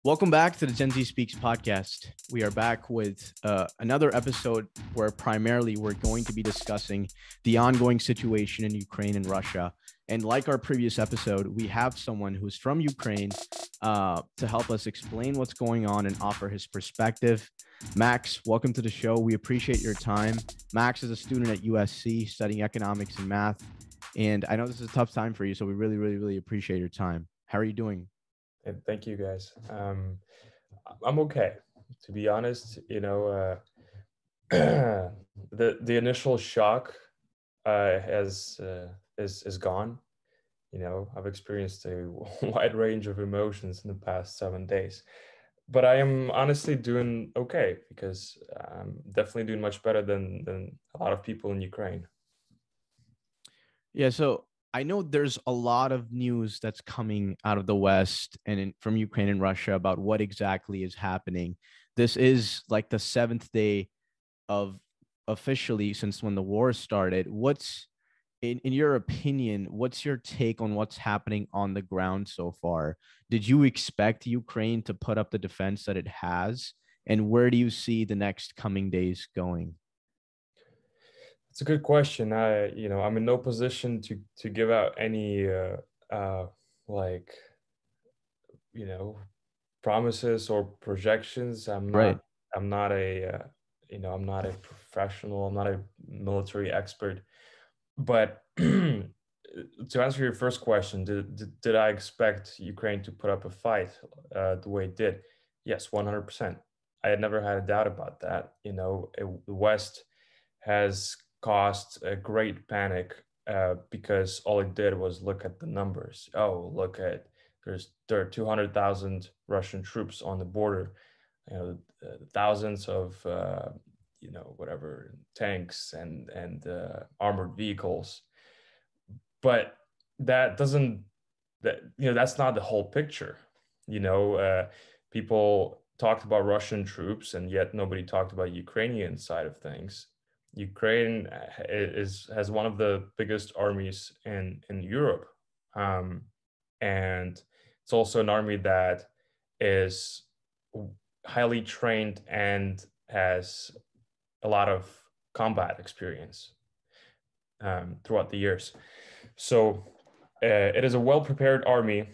Welcome back to the Gen Z Speaks podcast. We are back with another episode where primarily we're going to be discussing the ongoing situation in Ukraine and Russia. And like our previous episode, we have someone who's from Ukraine to help us explain what's going on and offer his perspective. Max, welcome to the show. We appreciate your time. Max is a student at USC studying economics and math. And I know this is a tough time for you, so we really appreciate your time. How are you doing? Thank you, guys. I'm okay, to be honest. The initial shock is gone. I've experienced a wide range of emotions in the past 7 days, but I am honestly doing okay because I'm definitely doing much better than a lot of people in Ukraine. Yeah, so I know there's a lot of news that's coming out of the West and from Ukraine and Russia about what exactly is happening. This is like the seventh day of officially since when the war started. What's in your opinion, what's your take on what's happening on the ground so far? Did you expect Ukraine to put up the defense that it has? And where do you see the next coming days going? It's a good question. I'm in no position to give out any like you know promises or projections. I'm Right. not. I'm not a. I'm not a professional. I'm not a military expert. But to answer your first question, did I expect Ukraine to put up a fight the way it did? Yes, 100%. I had never had a doubt about that. The West has caused a great panic because all it did was look at the numbers. Oh, look at there are 200,000 Russian troops on the border. Thousands of whatever tanks and armored vehicles, but that doesn't that's not the whole picture. People talked about Russian troops, and yet nobody talked about Ukrainian side of things. Ukraine has one of the biggest armies in Europe, um, and it's also an army that is highly trained and has a lot of combat experience throughout the years. So it is a well-prepared army.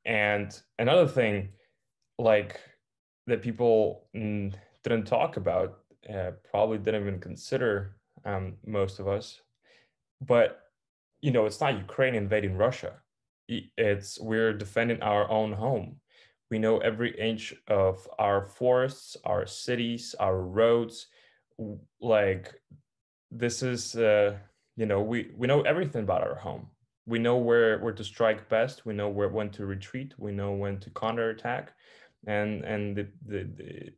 And another thing, like that people didn't talk about, probably didn't even consider, most of us, but it's not Ukraine invading Russia. We're defending our own home. We know every inch of our forests, our cities, our roads. Like this is, we know everything about our home. We know where to strike best. We know when to retreat. We know when to counterattack, and the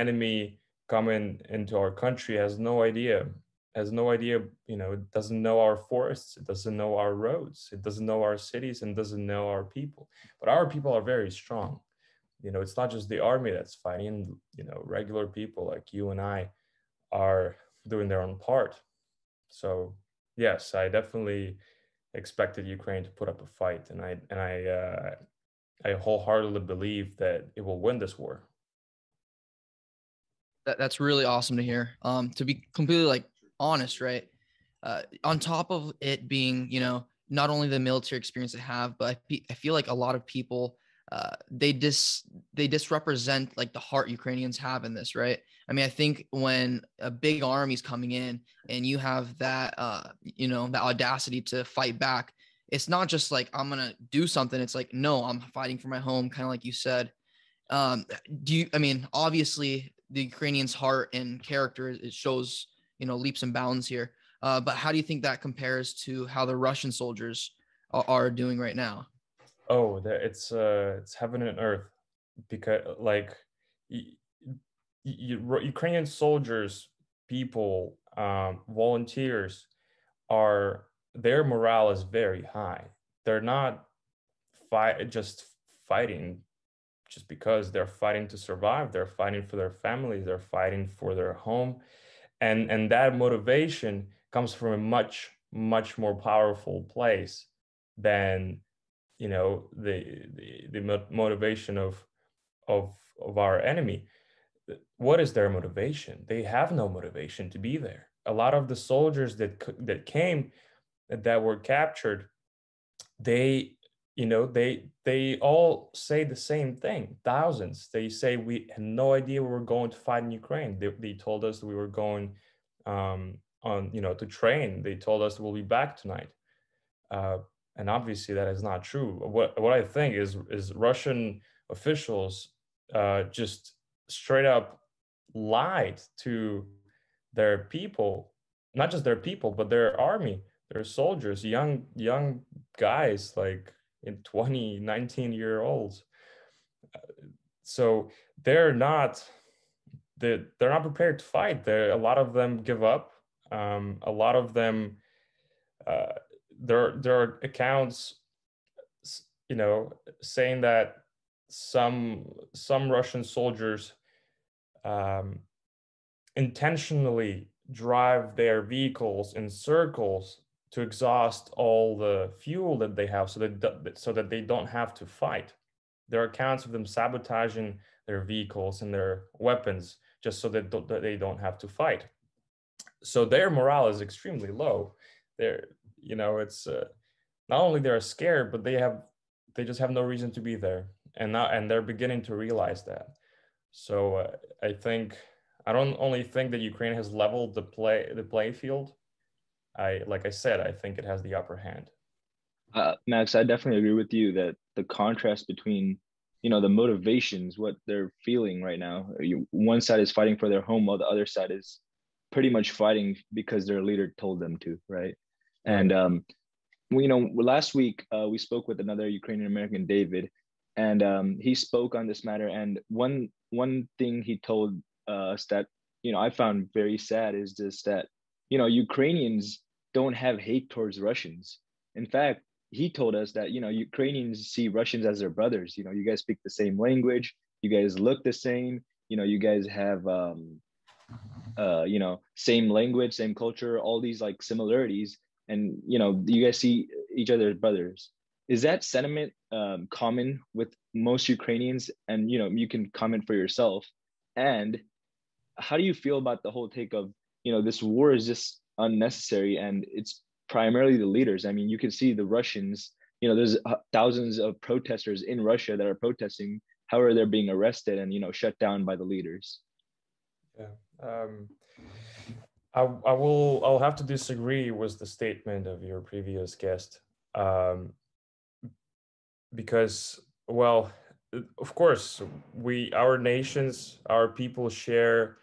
enemy coming into our country has no idea. It doesn't know our forests, it doesn't know our roads, it doesn't know our cities, and doesn't know our people. But our people are very strong. It's not just the army that's fighting. Regular people like you and I are doing their own part. So yes, I definitely expected Ukraine to put up a fight, and I wholeheartedly believe that it will win this war. That's really awesome to hear. To be completely honest, right? On top of it being, not only the military experience they have, but I feel like a lot of people, they disrepresent like the heart Ukrainians have in this, right? I mean, I think when a big army's coming in and you have that, that audacity to fight back, it's not just like, I'm going to do something. It's like, no, I'm fighting for my home. Kind of like you said. Obviously the Ukrainians' heart and character, it shows, leaps and bounds here. But how do you think that compares to how the Russian soldiers are doing right now? Oh, it's heaven and earth, because Ukrainian soldiers, people, volunteers, are their morale is very high. They're not just fighting just because they're fighting to survive. They're fighting for their families. They're fighting for their home, and that motivation comes from a much more powerful place than the motivation of our enemy. What is their motivation? They have no motivation to be there. A lot of the soldiers that came, that were captured, they they all say the same thing. Thousands, they say, we had no idea we were going to fight in Ukraine. They told us that we were going on to train. They told us we'll be back tonight. And obviously that is not true. What I think is Russian officials just straight up lied to their people, not just their people, but their army, their soldiers, young guys, like in 20, 19-year-olds. So they're not prepared to fight. A lot of them give up. A lot of them, there are accounts, saying that some Russian soldiers intentionally drive their vehicles in circles to exhaust all the fuel that they have, so that they don't have to fight. There are accounts of them sabotaging their vehicles and their weapons just so that they don't have to fight. So their morale is extremely low. It's not only they're scared, but they just have no reason to be there, and they're beginning to realize that. So I don't only think that Ukraine has leveled the play field. Like I said, I think it has the upper hand. Max, I definitely agree with you that the contrast between, the motivations, what they're feeling right now. One side is fighting for their home, while the other side is pretty much fighting because their leader told them to, right? Right. And last week we spoke with another Ukrainian American, David, and he spoke on this matter. And one thing he told us that I found very sad is just that Ukrainians don't have hate towards Russians. In fact, he told us that Ukrainians see Russians as their brothers. You guys speak the same language, you guys look the same, you guys have same language, same culture, all these like similarities, and you guys see each other as brothers. Is that sentiment common with most Ukrainians? And you can comment for yourself. And how do you feel about the whole take of this war is just unnecessary, and it's primarily the leaders? I mean, you can see the Russians, there's thousands of protesters in Russia that are protesting. However, they're being arrested and shut down by the leaders. Yeah. I'll have to disagree with the statement of your previous guest, because, well, of course, our nations, our people share,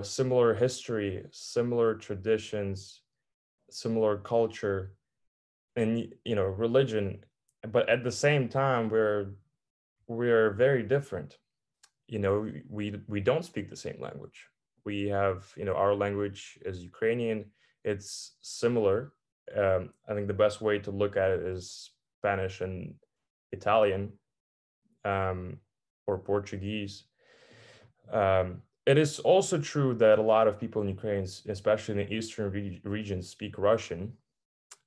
similar history, similar traditions, similar culture, and religion, but at the same time, we're very different. We don't speak the same language. We have, our language is Ukrainian. It's similar. I think the best way to look at it is Spanish and Italian, or Portuguese. It is also true that a lot of people in Ukraine, especially in the eastern region, speak Russian.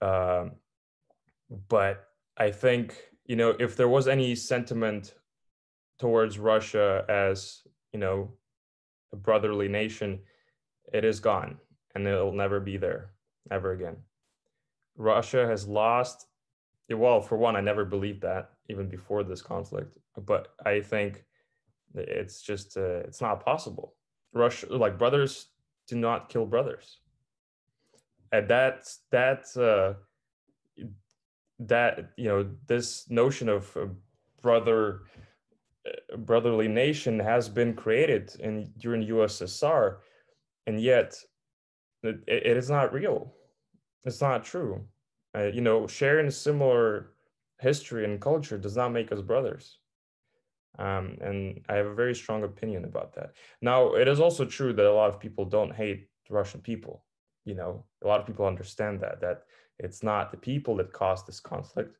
But I think, if there was any sentiment towards Russia as, a brotherly nation, it is gone, and it'll never be there ever again. Russia has lost. Well, for one, I never believed that even before this conflict, but I think it's just it's not possible. Russia, like, brothers do not kill brothers, and this notion of brotherly nation has been created during USSR, and yet it is not real. It's not true. Sharing similar history and culture does not make us brothers. And I have a very strong opinion about that. Now, it is also true that a lot of people don't hate the Russian people. A lot of people understand that it's not the people that caused this conflict.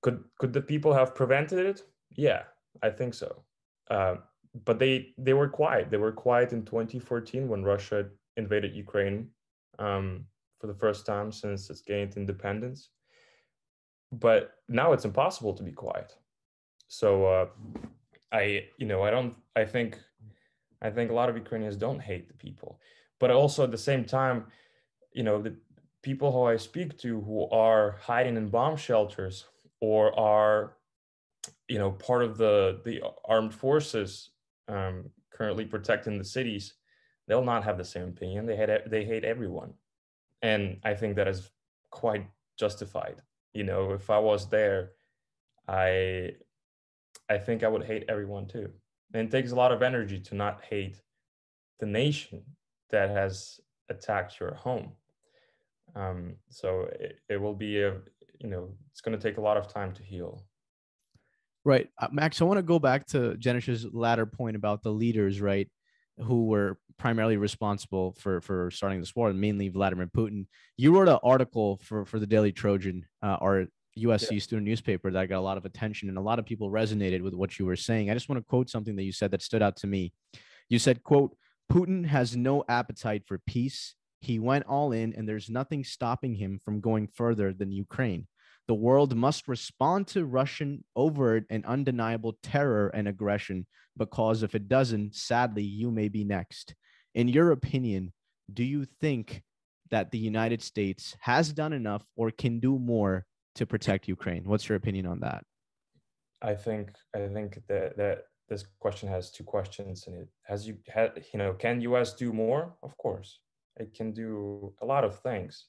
Could the people have prevented it? Yeah, I think so. But they were quiet. They were quiet in 2014 when Russia invaded Ukraine for the first time since it's gained independence. but now it's impossible to be quiet. So I think a lot of Ukrainians don't hate the people, but also at the same time, the people who I speak to who are hiding in bomb shelters or are, part of the armed forces currently protecting the cities, they'll not have the same opinion. They hate everyone, and I think that is quite justified. If I was there, I I think I would hate everyone too. And it takes a lot of energy to not hate the nation that has attacked your home. So it will be it's going to take a lot of time to heal. Right. Max, I want to go back to Jenish's latter point about the leaders, right, who were primarily responsible for starting this war, mainly Vladimir Putin. You wrote an article for the Daily Trojan, our USC student newspaper, that got a lot of attention, and a lot of people resonated with what you were saying. I just want to quote something that you said that stood out to me. You said, quote, "Putin has no appetite for peace. He went all in, and there's nothing stopping him from going further than Ukraine. The world must respond to Russian overt and undeniable terror and aggression, because if it doesn't, sadly, you may be next." In your opinion, do you think that the United States has done enough or can do more to protect Ukraine? What's your opinion on that? I think that this question has two questions in it. Can US do more? Of course, it can do a lot of things,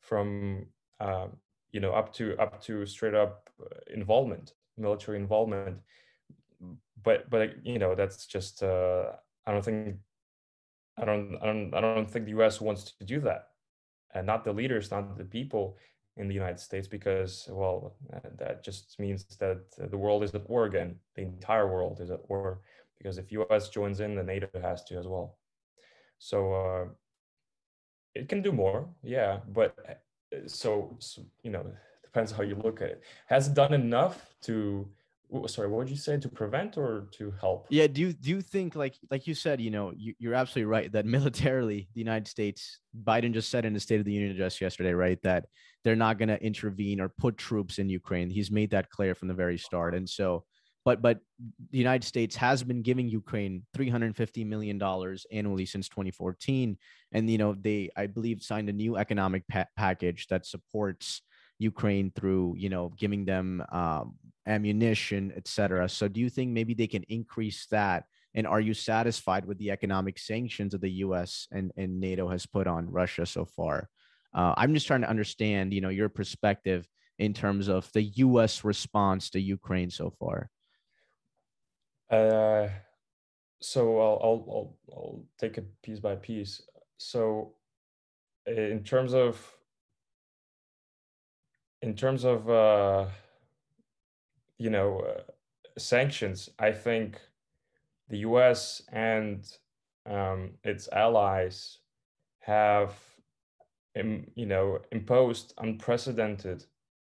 from up to straight up involvement, military involvement. But that's just I don't think the US wants to do that, and not the leaders, not the people in the United States, because, well, that just means that the world is at war again. The entire world is at war, because if US joins in, then NATO has to as well. So it can do more, yeah, but so depends how you look at it. Has it done enough to, sorry, what would you say, to prevent or to help? Yeah, do you think, like you said, you're absolutely right that militarily the United States, Biden just said in the State of the Union address yesterday, right, that they're not going to intervene or put troops in Ukraine. He's made that clear from the very start. And so, but the United States has been giving Ukraine $350 million annually since 2014. And, they, I believe, signed a new economic package that supports Ukraine through, giving them ammunition, etc. So do you think maybe they can increase that? And are you satisfied with the economic sanctions that the US and NATO has put on Russia so far? I'm just trying to understand, your perspective in terms of the US response to Ukraine so far. So I'll take it piece by piece. So in terms of sanctions, I think the US and its allies have imposed unprecedented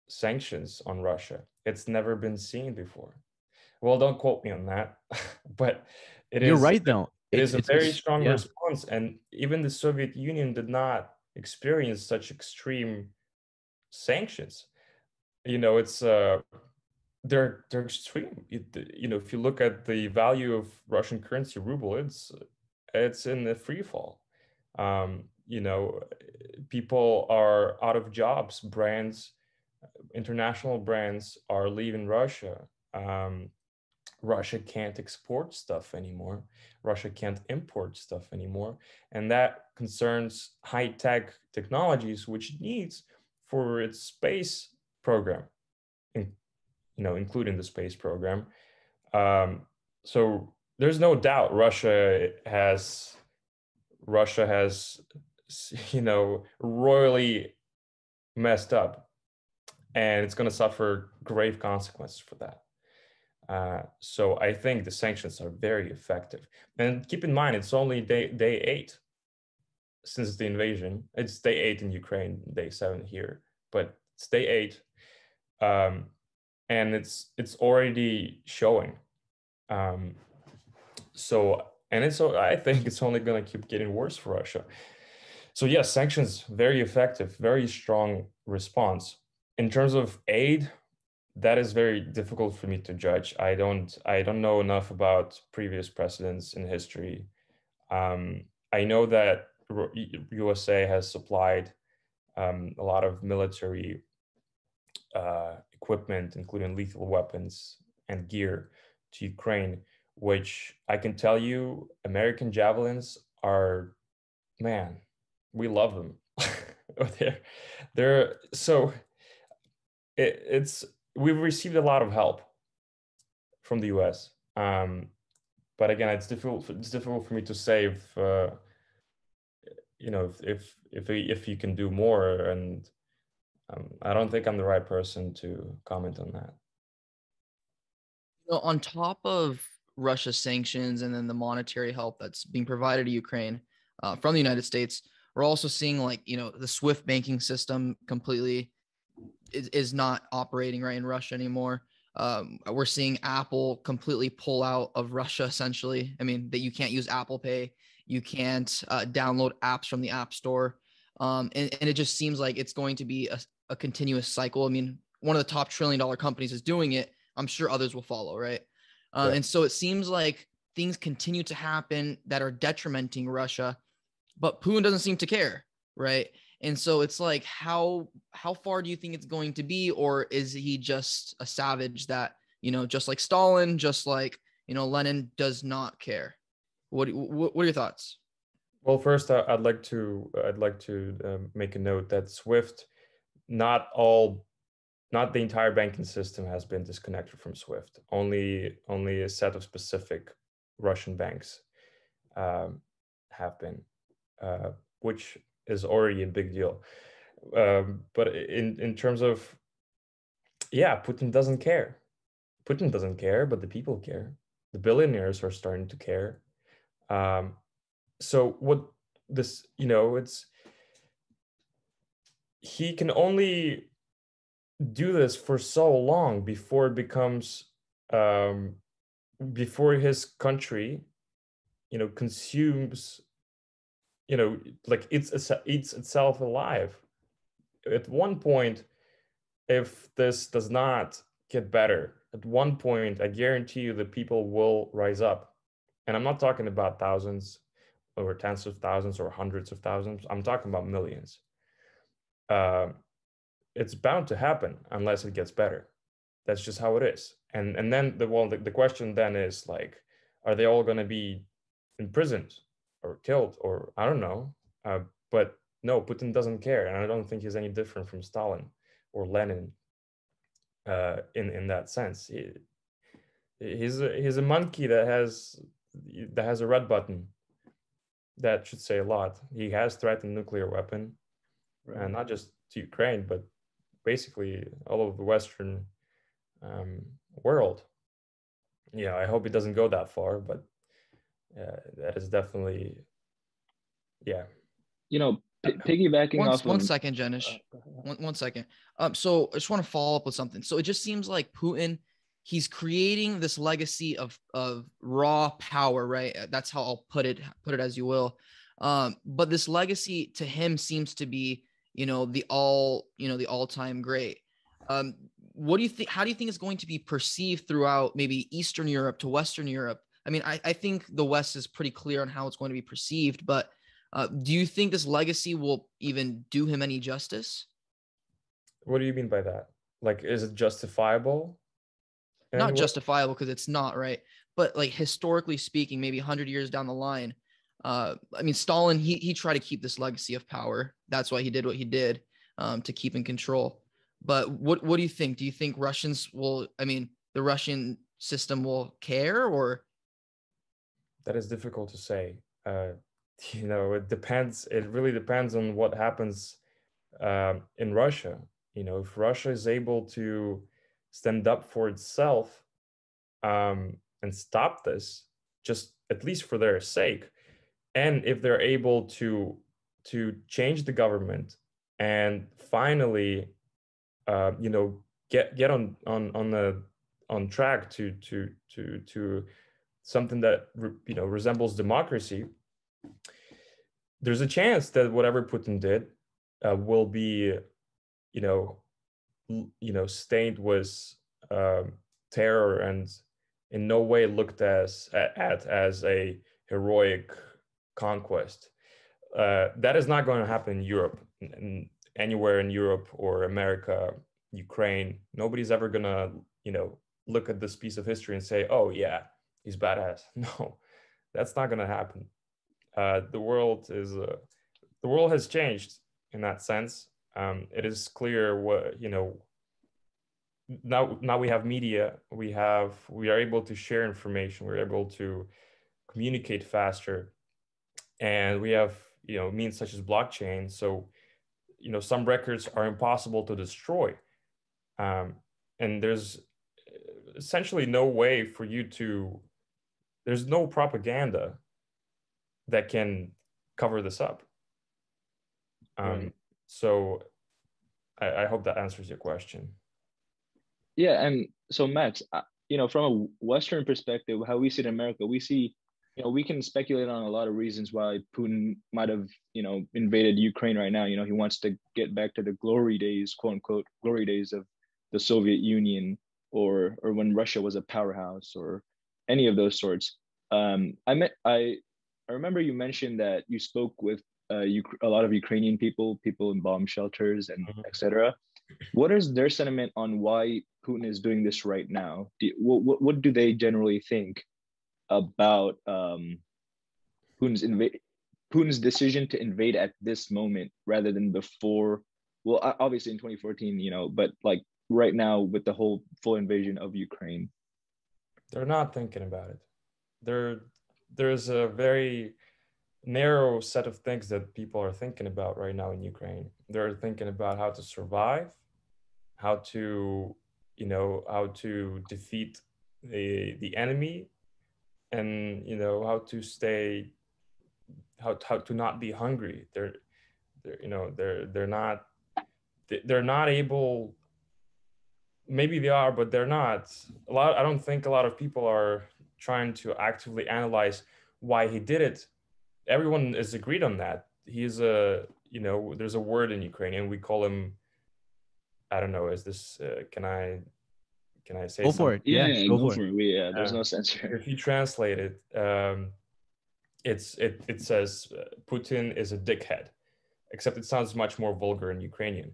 sanctions on Russia. It's never been seen before. Well, don't quote me on that, but you're right, though. It is a very strong response, and even the Soviet Union did not experience such extreme sanctions. It's they're extreme. If you look at the value of Russian currency, ruble, it's in the free fall. People are out of jobs. Brands, international brands, are leaving Russia. Russia can't export stuff anymore. Russia can't import stuff anymore. And that concerns high-tech technologies, which it needs for its space program, including the space program. So there's no doubt Russia has royally messed up, and it's going to suffer grave consequences for that. So I think the sanctions are very effective. And keep in mind, it's only day 8 since the invasion. It's day 8 in Ukraine, day 7 here, but it's day 8, and it's already showing. I think it's only going to keep getting worse for Russia. So yes, sanctions, very effective, very strong response. in terms of aid, that is very difficult for me to judge. I don't know enough about previous precedents in history. I know that USA has supplied a lot of military equipment, including lethal weapons and gear, to Ukraine, which I can tell you, American javelins are, man, we love them. they're so it's we've received a lot of help from the US. But again, it's difficult for me to say if if you can do more, and I don't think I'm the right person to comment on that. On top of Russia's sanctions and then the monetary help that's being provided to Ukraine from the United States, we're also seeing the SWIFT banking system completely is not operating right in Russia anymore. We're seeing Apple completely pull out of Russia, essentially. I mean, that you can't use Apple Pay. You can't download apps from the App Store. And it just seems like it's going to be a continuous cycle. I mean, one of the top $1 trillion companies is doing it. I'm sure others will follow, right? Yeah. And so it seems like things continue to happen that are detrimenting Russia, but Putin doesn't seem to care, right? And so it's like, how far do you think it's going to be? Or is he just a savage that, just like Stalin, just like, Lenin, does not care? What are your thoughts? Well, first, I'd like to make a note that SWIFT, not the entire banking system has been disconnected from SWIFT. Only a set of specific Russian banks have been, which is already a big deal. But in terms of, Putin doesn't care. Putin doesn't care, but the people care. The billionaires are starting to care. So what this, he can only do this for so long before it becomes, before his country, consumes, like eats itself alive. At one point, if this does not get better, at one point, I guarantee you the people will rise up. And I'm not talking about thousands or tens of thousands or hundreds of thousands. I'm talking about millions. It's bound to happen unless it gets better. That's just how it is. And then the question then is like, are they all going to be imprisoned or killed, or I don't know? But no, Putin doesn't care, and I don't think he's any different from Stalin or Lenin in that sense. He's a monkey that has a red button. That should say a lot. He has threatened nuclear weapon, right. And not just to Ukraine, but basically all over the Western world. Yeah, I hope it doesn't go that far, but that is definitely, yeah. Piggybacking off one second, Jenish. One second. So I just want to follow up with something. So it just seems like Putin, he's creating this legacy of raw power, right? That's how I'll put it as you will. But this legacy to him seems to be, the all-time great. What do you think? How do you think it's going to be perceived throughout maybe Eastern Europe to Western Europe? I mean, I think the West is pretty clear on how it's going to be perceived, but do you think this legacy will even do him any justice? What do you mean by that? Like, is it justifiable? Not justifiable because it's not, right? But like historically speaking, maybe 100 years down the line, I mean, Stalin, he tried to keep this legacy of power. That's why he did what he did, to keep in control. But what do you think? Do you think Russians will, I mean, the Russian system will care, or? That is difficult to say. It depends. It really depends on what happens in Russia. If Russia is able to stand up for itself and stop this, just at least for their sake, and if they're able to change the government and finally, get on track to something that resembles democracy, there's a chance that whatever Putin did will be, stained with terror and in no way looked at as a heroic conquest. That is not going to happen in Europe, anywhere in Europe or America, Ukraine. Nobody's ever going to, look at this piece of history and say, oh yeah, he's badass. No, that's not going to happen. The world has changed in that sense. It is clear what, now we have media, we are able to share information, we're able to communicate faster, and we have, means such as blockchain. So, some records are impossible to destroy. And there's essentially no way for you there's no propaganda that can cover this up. Right. So I hope that answers your question. Yeah, and so Max, from a Western perspective, how we see it in America, we see, we can speculate on a lot of reasons why Putin might have, invaded Ukraine right now. He wants to get back to the glory days, quote unquote, glory days of the Soviet Union, or when Russia was a powerhouse, or any of those sorts. I remember you mentioned that you spoke with a lot of Ukrainian people in bomb shelters and etc. What is their sentiment on why Putin is doing this right now? What do they generally think about Putin's decision to invade at this moment rather than before? Well, obviously in 2014, but like right now with the whole full invasion of Ukraine. They're not thinking about it. There's a very narrow set of things that people are thinking about right now in Ukraine. They're thinking about how to survive, how to defeat the enemy, and how to stay, how to not be hungry. They're not able. Maybe they are, but they're not. I don't think a lot of people are trying to actively analyze why he did it. Everyone is agreed on that. He's there's a word in Ukrainian, we call him, I don't know, is this can I say Go something? for it. Yeah, Go go for it. Yeah, there's no censor. If you translate it, it says Putin is a dickhead, except it sounds much more vulgar in Ukrainian.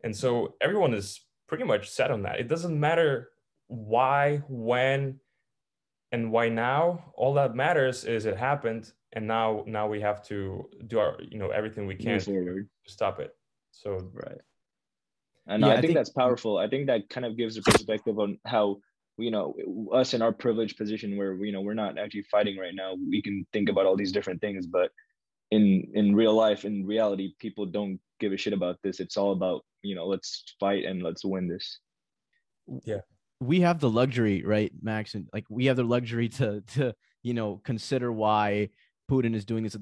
And so everyone is pretty much set on that. It doesn't matter why, when, and why now. All that matters is it happened, and now we have to do our everything we can to stop it. So right. And I think that's powerful. I think that kind of gives a perspective on how, us in our privileged position where, we're not actually fighting right now. We can think about all these different things, but in real life, in reality, people don't give a shit about this. It's all about, let's fight and let's win this. Yeah. We have the luxury, right, Max? And like, we have the luxury to consider why Putin is doing this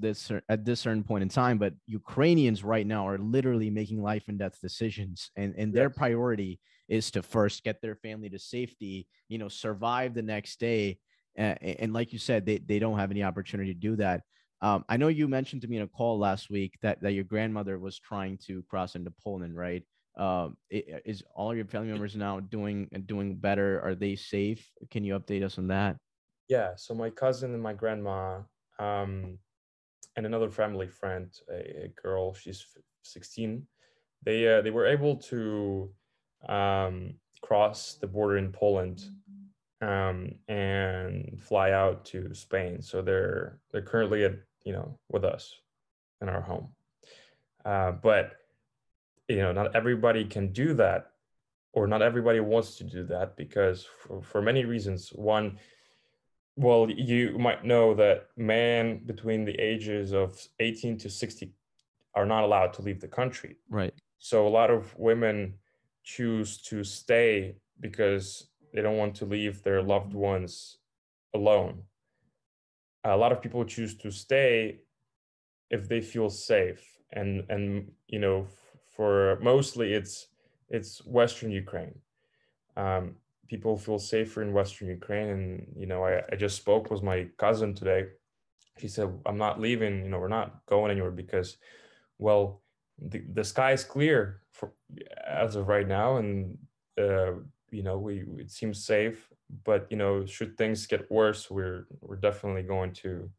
at this certain point in time. But Ukrainians right now are literally making life and death decisions, and their priority is to first get their family to safety, survive the next day. And like you said, they don't have any opportunity to do that. I know you mentioned to me in a call last week that your grandmother was trying to cross into Poland, right? Is all your family members now doing better? Are they safe? Can you update us on that? Yeah. So my cousin and my grandma, and another family friend, a girl, she's 16. They were able to cross the border in Poland and fly out to Spain. So they're currently with us in our home. But not everybody can do that, or not everybody wants to do that, because for many reasons. One, well, you might know that men between the ages of 18 to 60 are not allowed to leave the country. Right. So a lot of women choose to stay because they don't want to leave their loved ones alone. A lot of people choose to stay if they feel safe, and for mostly it's Western Ukraine. People feel safer in Western Ukraine, and I just spoke with my cousin today. She said, I'm not leaving, we're not going anywhere because, well, the sky is clear for as of right now, and it seems safe. But should things get worse, we're definitely going to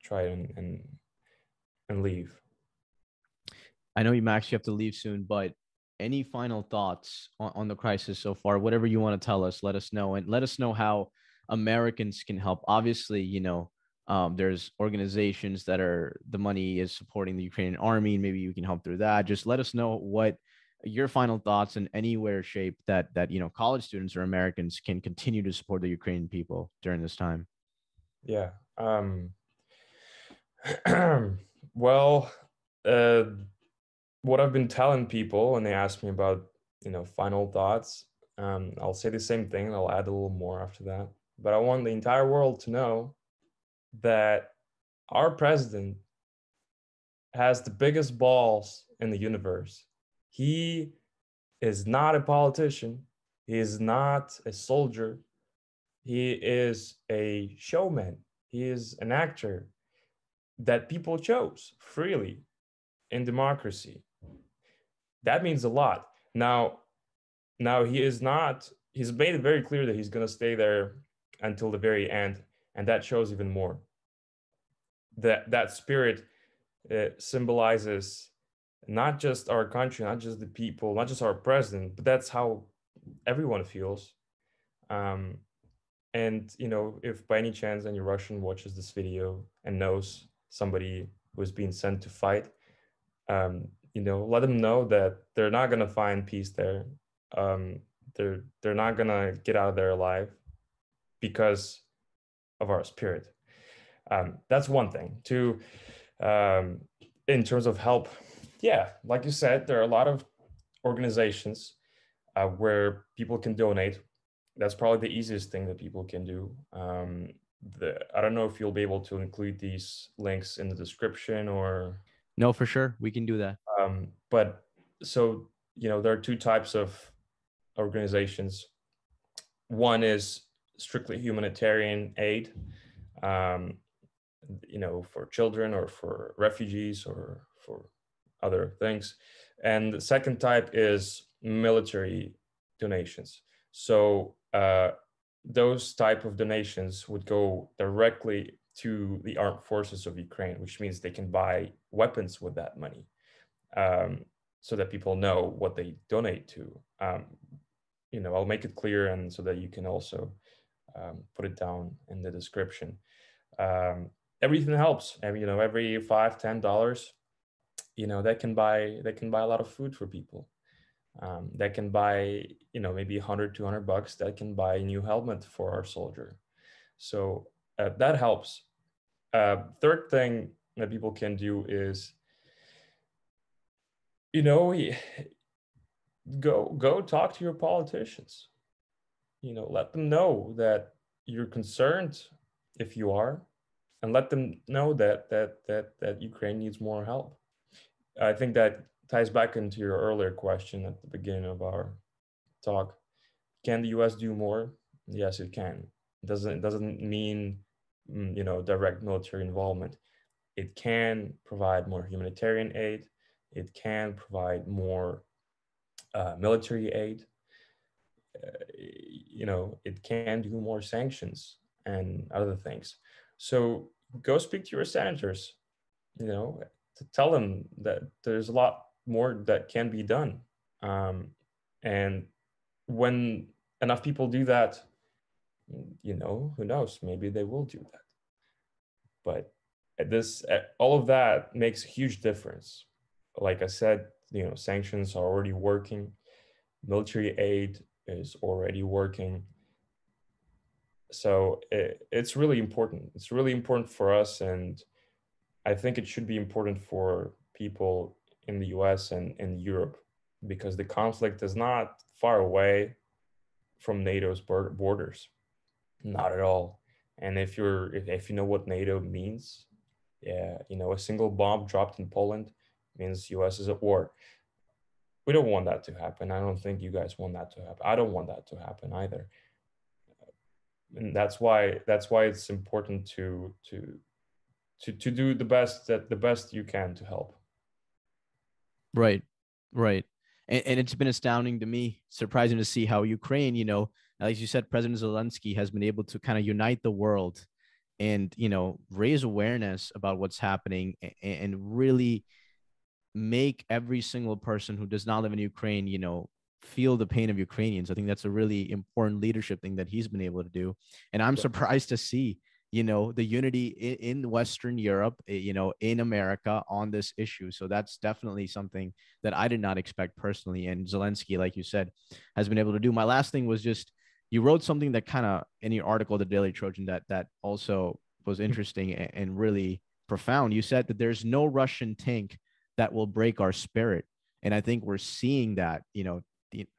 try and leave. I know you, Max, you have to leave soon, but any final thoughts on the crisis so far? Whatever you want to tell us, let us know, and let us know how Americans can help. Obviously, there's organizations that are the money is supporting the Ukrainian army, and maybe you can help through that. Just let us know what your final thoughts in anywhere shape that college students or Americans can continue to support the Ukrainian people during this time. Yeah. Well, what I've been telling people when they ask me about, final thoughts, I'll say the same thing. I'll add a little more after that. But I want the entire world to know that our president has the biggest balls in the universe. He is not a politician. He is not a soldier. He is a showman. He is an actor that people chose freely in democracy. That means a lot. Now he's made it very clear that he's going to stay there until the very end, and that shows even more. That spirit symbolizes not just our country, not just the people, not just our president, but that's how everyone feels. And if by any chance any Russian watches this video and knows somebody who is being sent to fight, let them know that they're not gonna find peace there. They're not gonna get out of there alive because of our spirit. That's one thing. Two, in terms of help, yeah, like you said, there are a lot of organizations where people can donate. That's probably the easiest thing that people can do. I don't know if you'll be able to include these links in the description or. No, for sure, we can do that. But so there are two types of organizations. One is strictly humanitarian aid, for children or for refugees or for other things. And the second type is military donations. So those type of donations would go directly to the armed forces of Ukraine, which means they can buy weapons with that money, so that people know what they donate to. I'll make it clear, and so that you can also put it down in the description. Everything helps. Every $5-10, that can buy a lot of food for people. That can buy, maybe $100-200 that can buy a new helmet for our soldier. So that helps. Third thing that people can do is, go talk to your politicians. Let them know that you're concerned, if you are, and let them know that Ukraine needs more help. I think that ties back into your earlier question at the beginning of our talk. Can the US do more? Yes, it can. It doesn't mean direct military involvement. It can provide more humanitarian aid. It can provide more military aid. It can do more sanctions and other things. So go speak to your senators, to tell them that there's a lot more that can be done. And when enough people do that, who knows, maybe they will do that. But all of that makes a huge difference. Like I said, sanctions are already working. Military aid is already working. So it's really important. It's really important for us, and I think it should be important for people in the US and in Europe, because the conflict is not far away from NATO's borders, not at all. And if you know what NATO means, yeah, a single bomb dropped in Poland means US is at war. We don't want that to happen. I don't think you guys want that to happen. I don't want that to happen either. And that's why it's important to do the best you can to help. Right. Right. And it's been astounding to me, surprising to see how Ukraine, you know, as you said, President Zelensky has been able to kind of unite the world and, you know, raise awareness about what's happening and really make every single person who does not live in Ukraine, you know, feel the pain of Ukrainians. I think that's a really important leadership thing that he's been able to do. And I'm surprised to see, you know, the unity in Western Europe, you know, in America on this issue. So that's definitely something that I did not expect personally. And Zelensky, like you said, has been able to do. My last thing was just, you wrote something that kind of in your article, The Daily Trojan, that also was interesting and really profound. You said that there's no Russian tank that will break our spirit. And I think we're seeing that, you know,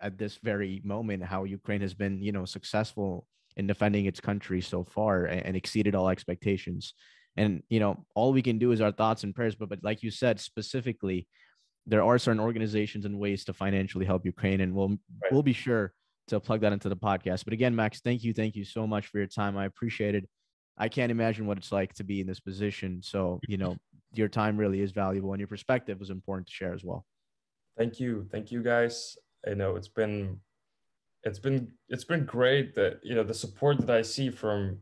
at this very moment, how Ukraine has been, you know, successful in defending its country so far and exceeded all expectations. And, you know, all we can do is our thoughts and prayers. But like you said, specifically, there are certain organizations and ways to financially help Ukraine. And we'll be sure to plug that into the podcast. But again, Max, thank you so much for your time. I appreciate it. I can't imagine what it's like to be in this position. So, you know, your time really is valuable and your perspective was important to share as well. Thank you guys. I know it's been great that, you know, the support that I see from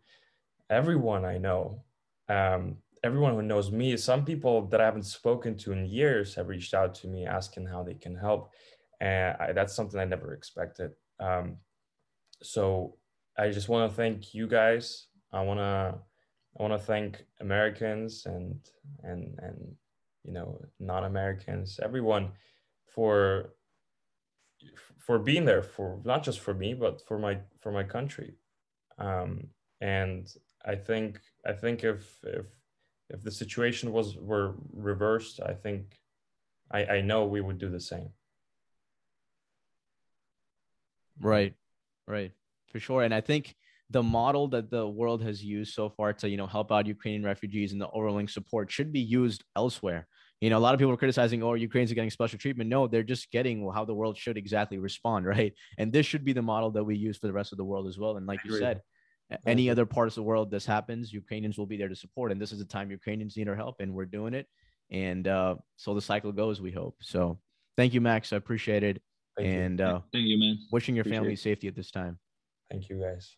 everyone I know, everyone who knows me. Some people that I haven't spoken to in years have reached out to me asking how they can help, and that's something I never expected. So I just want to thank you guys. I want to thank Americans and you know, non-Americans, everyone for being there, for not just for me but for my country. And I think if the situation were reversed, I think I know we would do the same. Right. For sure. And I think the model that the world has used so far to, you know, help out Ukrainian refugees and the overwhelming support should be used elsewhere. You know, a lot of people are criticizing, oh, Ukrainians are getting special treatment. No, they're just getting how the world should exactly respond, right? And this should be the model that we use for the rest of the world as well. And like you said, any other parts of the world this happens, Ukrainians will be there to support. And this is the time Ukrainians need our help, and we're doing it. And so the cycle goes, we hope. So thank you, Max. I appreciate it. Thank you, man. Wishing your Appreciate family it. safety at this time. Thank you, guys.